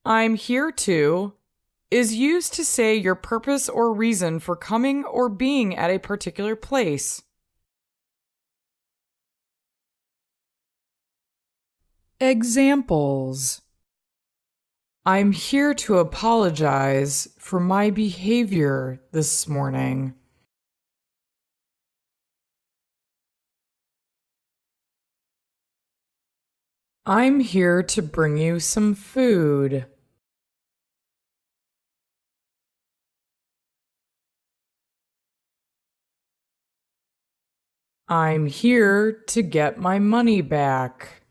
I'm here to is used to say your purpose or reason for coming or being at a particular place. Examples: I'm here to apologize for my behavior this morning. I'm here to bring you some food. I'm here to get my money back.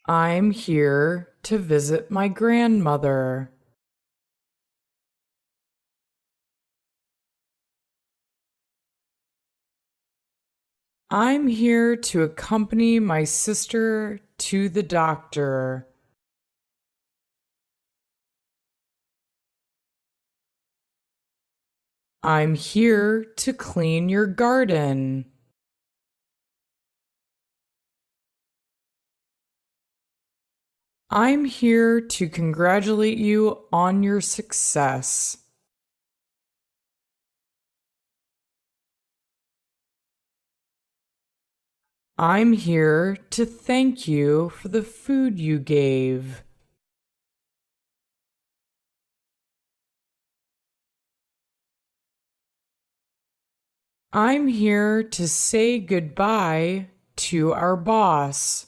I'm here to visit my grandmother. I'm here to accompany my sister to the doctor. I'm here to clean your garden. I'm here to congratulate you on your success. I'm here to thank you for the food you gave. I'm here to say goodbye to our boss.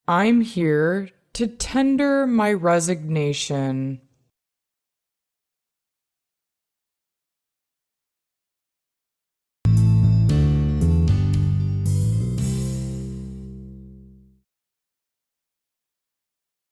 I'm here to tender my resignation.